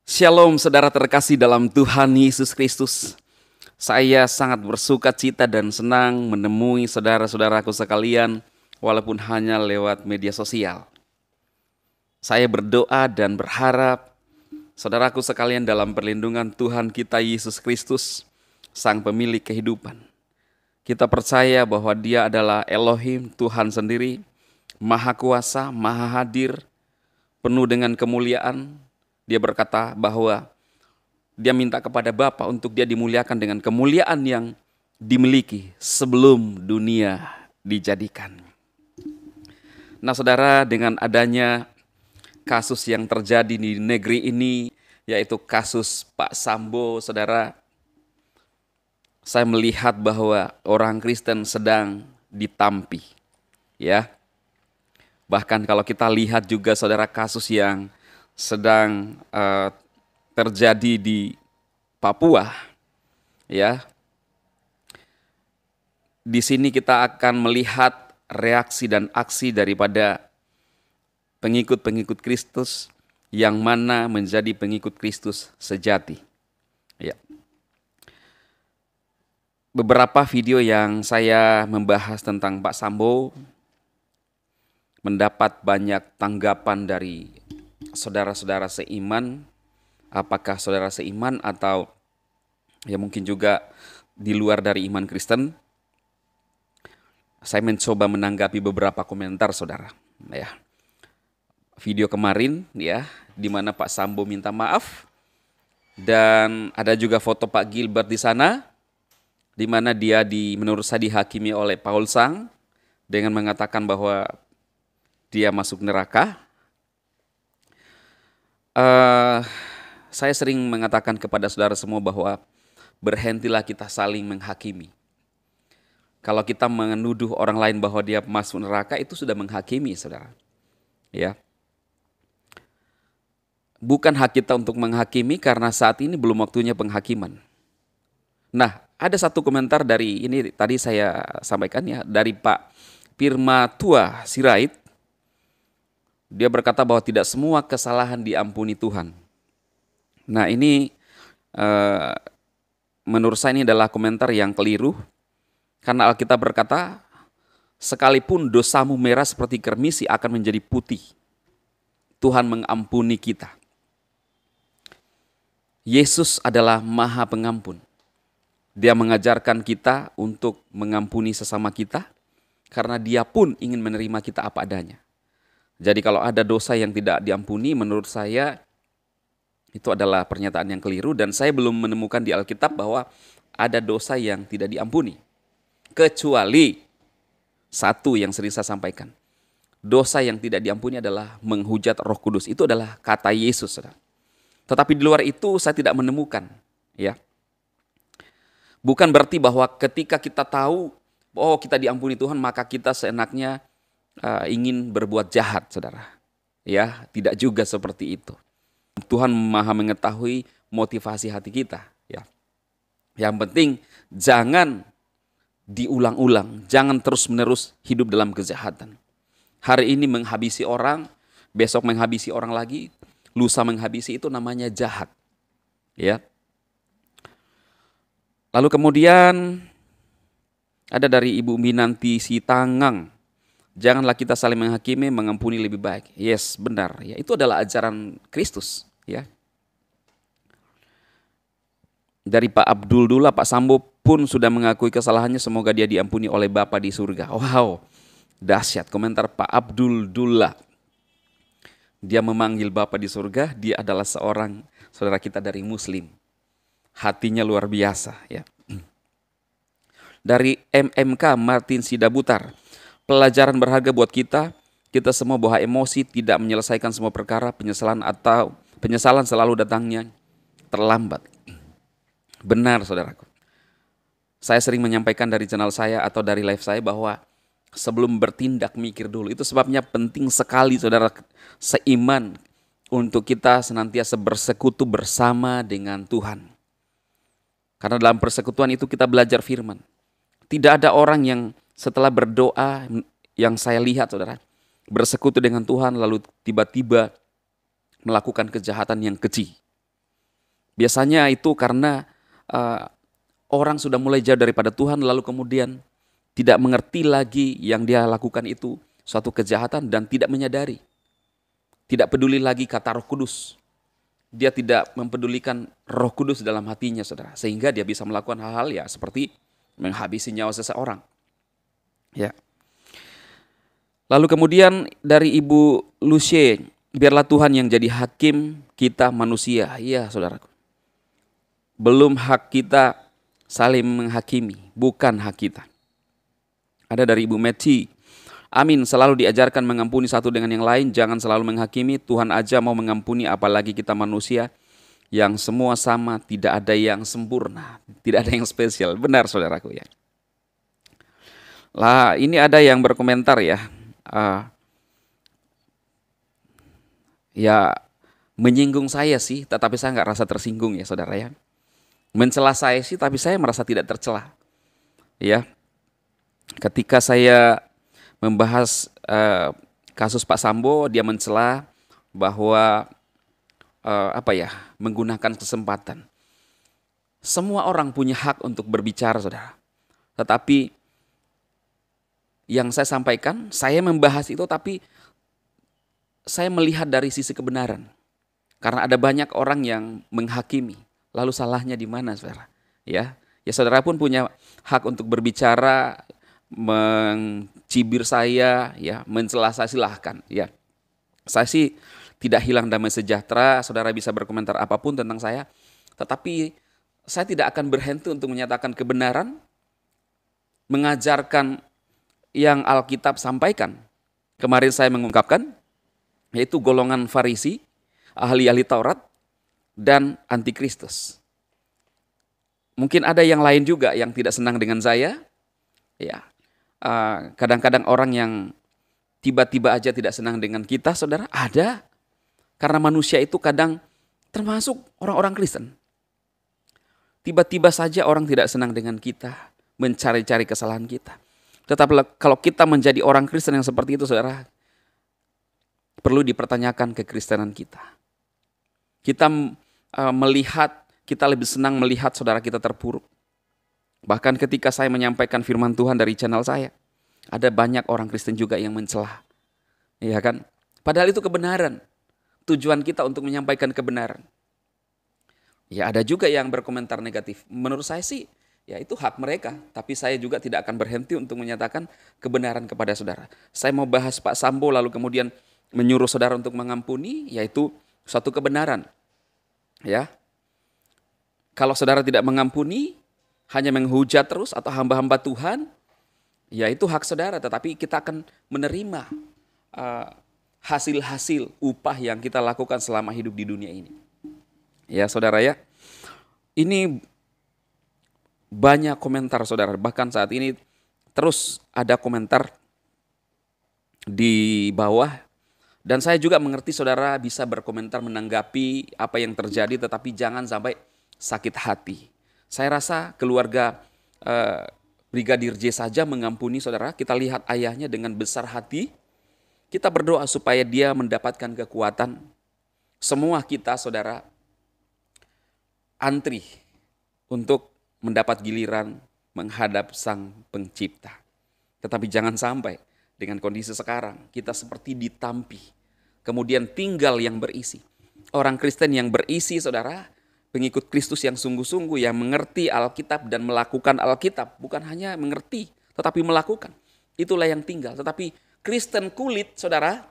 Shalom saudara terkasih dalam Tuhan Yesus Kristus. Saya sangat bersuka cita dan senang menemui saudara-saudaraku sekalian walaupun hanya lewat media sosial. Saya berdoa dan berharap saudaraku sekalian dalam perlindungan Tuhan kita Yesus Kristus, Sang Pemilik kehidupan. Kita percaya bahwa Dia adalah Elohim, Tuhan sendiri, Maha Kuasa, Maha Hadir, penuh dengan kemuliaan. Dia berkata bahwa dia minta kepada Bapa untuk dia dimuliakan dengan kemuliaan yang dimiliki sebelum dunia dijadikan. Nah saudara, dengan adanya kasus yang terjadi di negeri ini, yaitu kasus Pak Sambo, saudara, saya melihat bahwa orang Kristen sedang ditampi. Ya, bahkan kalau kita lihat juga saudara kasus yang sedang terjadi di Papua, ya. Di sini kita akan melihat reaksi dan aksi daripada pengikut-pengikut Kristus yang mana menjadi pengikut Kristus sejati. Ya. Beberapa video yang saya membahas tentang Pak Sambo mendapat banyak tanggapan dari saudara-saudara seiman, apakah saudara seiman atau ya mungkin juga di luar dari iman Kristen. Saya mencoba menanggapi beberapa komentar saudara. Ya. Video kemarin ya, di mana Pak Sambo minta maaf dan ada juga foto Pak Gilbert di sana, di mana dia menurut saya dihakimi oleh Paul Sang dengan mengatakan bahwa dia masuk neraka. Saya sering mengatakan kepada saudara semua bahwa berhentilah kita saling menghakimi. Kalau kita menuduh orang lain bahwa dia masuk neraka, itu sudah menghakimi, saudara. Ya. Bukan hak kita untuk menghakimi karena saat ini belum waktunya penghakiman. Nah, ada satu komentar dari ini tadi saya sampaikan ya, dari Pak Pirmatua Sirait. Dia berkata bahwa tidak semua kesalahan diampuni Tuhan. Nah ini menurut saya ini adalah komentar yang keliru. Karena Alkitab berkata, sekalipun dosamu merah seperti kermisi akan menjadi putih. Tuhan mengampuni kita. Yesus adalah Maha Pengampun. Dia mengajarkan kita untuk mengampuni sesama kita. Karena dia pun ingin menerima kita apa adanya. Jadi kalau ada dosa yang tidak diampuni, menurut saya itu adalah pernyataan yang keliru dan saya belum menemukan di Alkitab bahwa ada dosa yang tidak diampuni. Kecuali satu yang sering saya sampaikan. Dosa yang tidak diampuni adalah menghujat Roh Kudus. Itu adalah kata Yesus. Tetapi di luar itu saya tidak menemukan. Ya. Bukan berarti bahwa ketika kita tahu, oh kita diampuni Tuhan, maka kita seenaknya ingin berbuat jahat, saudara. Ya, tidak juga seperti itu. Tuhan Maha mengetahui motivasi hati kita. Ya. Yang penting jangan diulang-ulang, jangan terus-menerus hidup dalam kejahatan. Hari ini menghabisi orang, besok menghabisi orang lagi, lusa menghabisi, itu namanya jahat. Ya. Lalu kemudian ada dari Ibu Minanti Sitangang. Janganlah kita saling menghakimi, mengampuni lebih baik. Yes, benar. Ya, itu adalah ajaran Kristus. Ya. Dari Pak Abdul Dullah, Pak Sambo pun sudah mengakui kesalahannya. Semoga dia diampuni oleh Bapa di surga. Wow, dahsyat komentar Pak Abdul Dullah. Dia memanggil Bapa di surga. Dia adalah seorang saudara kita dari Muslim. Hatinya luar biasa. Ya. Dari MMK Martin Sidabutar. Pelajaran berharga buat kita semua bahwa emosi tidak menyelesaikan semua perkara, penyesalan selalu datangnya terlambat. Benar saudaraku. Saya sering menyampaikan dari channel saya atau dari live saya bahwa sebelum bertindak mikir dulu. Itu sebabnya penting sekali saudara seiman untuk kita senantiasa bersekutu bersama dengan Tuhan. Karena dalam persekutuan itu kita belajar firman. Tidak ada orang yang setelah berdoa yang saya lihat saudara, bersekutu dengan Tuhan lalu tiba-tiba melakukan kejahatan yang keji. Biasanya itu karena uh, orang sudah mulai jauh daripada Tuhan, lalu kemudian tidak mengerti lagi yang dia lakukan itu suatu kejahatan dan tidak menyadari. Tidak peduli lagi kata Roh Kudus. Dia tidak mempedulikan Roh Kudus dalam hatinya, saudara. Sehingga dia bisa melakukan hal-hal ya seperti menghabisi nyawa seseorang. Ya. Lalu kemudian dari Ibu Lucie, biarlah Tuhan yang jadi hakim kita manusia. Iya, saudaraku. Belum hak kita saling menghakimi, bukan hak kita. Ada dari Ibu Meti, amin, selalu diajarkan mengampuni satu dengan yang lain, jangan selalu menghakimi, Tuhan aja mau mengampuni apalagi kita manusia yang semua sama, tidak ada yang sempurna, tidak ada yang spesial. Benar saudaraku ya. Lah ini ada yang berkomentar ya, ya menyinggung saya sih, tetapi saya nggak rasa tersinggung ya saudara ya. Mencela saya sih, tapi saya merasa tidak tercela. Ya, ketika saya membahas kasus Pak Sambo, dia mencela bahwa menggunakan kesempatan. Semua orang punya hak untuk berbicara, saudara. Tetapi yang saya sampaikan, saya membahas itu, tapi saya melihat dari sisi kebenaran. Karena ada banyak orang yang menghakimi. Lalu salahnya di mana, saudara? Ya, saudara pun punya hak untuk berbicara, mencibir saya, ya, mencela saya, silahkan. Ya, saya sih tidak hilang damai sejahtera. Saudara bisa berkomentar apapun tentang saya, tetapi saya tidak akan berhenti untuk menyatakan kebenaran, mengajarkan yang Alkitab sampaikan. Kemarin saya mengungkapkan, yaitu golongan Farisi, ahli-ahli Taurat, dan antikristus. Mungkin ada yang lain juga yang tidak senang dengan saya. Ya, kadang-kadang orang yang tiba-tiba aja tidak senang dengan kita, saudara, ada. Karena manusia itu kadang termasuk orang-orang Kristen. Tiba-tiba saja orang tidak senang dengan kita, mencari-cari kesalahan kita. Tetapi kalau kita menjadi orang Kristen yang seperti itu, saudara, perlu dipertanyakan kekristenan kita. Kita kita lebih senang melihat saudara kita terpuruk. Bahkan ketika saya menyampaikan firman Tuhan dari channel saya, ada banyak orang Kristen juga yang mencela. Iya kan? Padahal itu kebenaran. Tujuan kita untuk menyampaikan kebenaran. Ya ada juga yang berkomentar negatif. Menurut saya sih, ya itu hak mereka. Tapi saya juga tidak akan berhenti untuk menyatakan kebenaran kepada saudara. Saya mau bahas Pak Sambo lalu kemudian menyuruh saudara untuk mengampuni, yaitu suatu kebenaran. Ya, kalau saudara tidak mengampuni, hanya menghujat terus atau hamba-hamba Tuhan, ya itu hak saudara. Tetapi kita akan menerima hasil-hasil upah yang kita lakukan selama hidup di dunia ini. Ya saudara ya, ini banyak komentar saudara. Bahkan saat ini terus ada komentar di bawah. Dan saya juga mengerti saudara bisa berkomentar menanggapi apa yang terjadi, tetapi jangan sampai sakit hati. Saya rasa keluarga Brigadir J saja mengampuni saudara. Kita lihat ayahnya dengan besar hati. Kita berdoa supaya dia mendapatkan kekuatan. Semua kita saudara antri untuk mendapat giliran menghadap Sang Pencipta. Tetapi jangan sampai dengan kondisi sekarang kita seperti ditampi. Kemudian tinggal yang berisi. Orang Kristen yang berisi, saudara, pengikut Kristus yang sungguh-sungguh, yang mengerti Alkitab dan melakukan Alkitab. Bukan hanya mengerti, tetapi melakukan. Itulah yang tinggal. Tetapi Kristen kulit, saudara,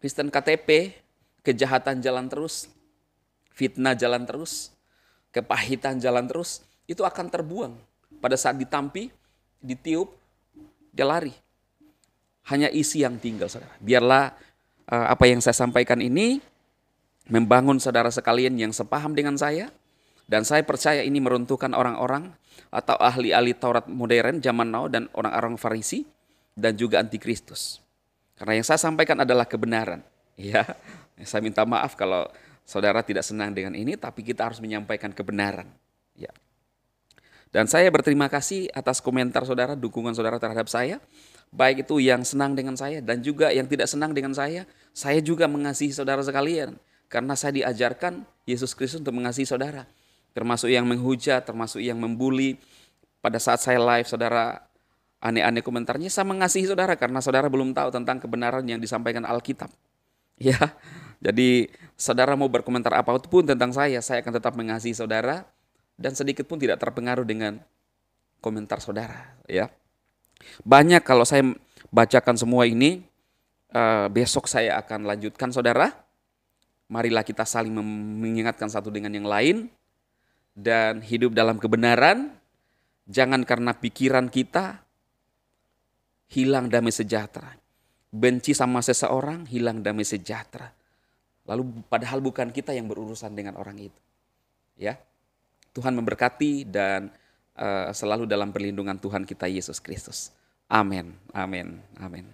Kristen KTP, kejahatan jalan terus, fitnah jalan terus, kepahitan jalan terus, itu akan terbuang. Pada saat ditampi, ditiup, dia lari. Hanya isi yang tinggal, saudara. Biarlah apa yang saya sampaikan ini membangun saudara sekalian yang sepaham dengan saya. Dan saya percaya ini meruntuhkan orang-orang atau ahli-ahli Taurat modern zaman now dan orang-orang Farisi dan juga antikristus. Karena yang saya sampaikan adalah kebenaran. Ya, saya minta maaf kalau saudara tidak senang dengan ini, tapi kita harus menyampaikan kebenaran. Ya. Dan saya berterima kasih atas komentar saudara, dukungan saudara terhadap saya. Baik itu yang senang dengan saya dan juga yang tidak senang dengan saya juga mengasihi saudara sekalian. Karena saya diajarkan Yesus Kristus untuk mengasihi saudara. Termasuk yang menghujat, termasuk yang membuli. Pada saat saya live, saudara aneh-aneh komentarnya, saya mengasihi saudara karena saudara belum tahu tentang kebenaran yang disampaikan Alkitab. Ya, jadi saudara mau berkomentar apapun tentang saya akan tetap mengasihi saudara dan sedikit pun tidak terpengaruh dengan komentar saudara. Ya, banyak kalau saya bacakan semua ini, besok saya akan lanjutkan saudara. Marilah kita saling mengingatkan satu dengan yang lain dan hidup dalam kebenaran. Jangan karena pikiran kita hilang damai sejahtera. Benci sama seseorang, hilang damai sejahtera. Lalu padahal bukan kita yang berurusan dengan orang itu. Ya, Tuhan memberkati dan selalu dalam perlindungan Tuhan kita Yesus Kristus. Amin, amin, amin.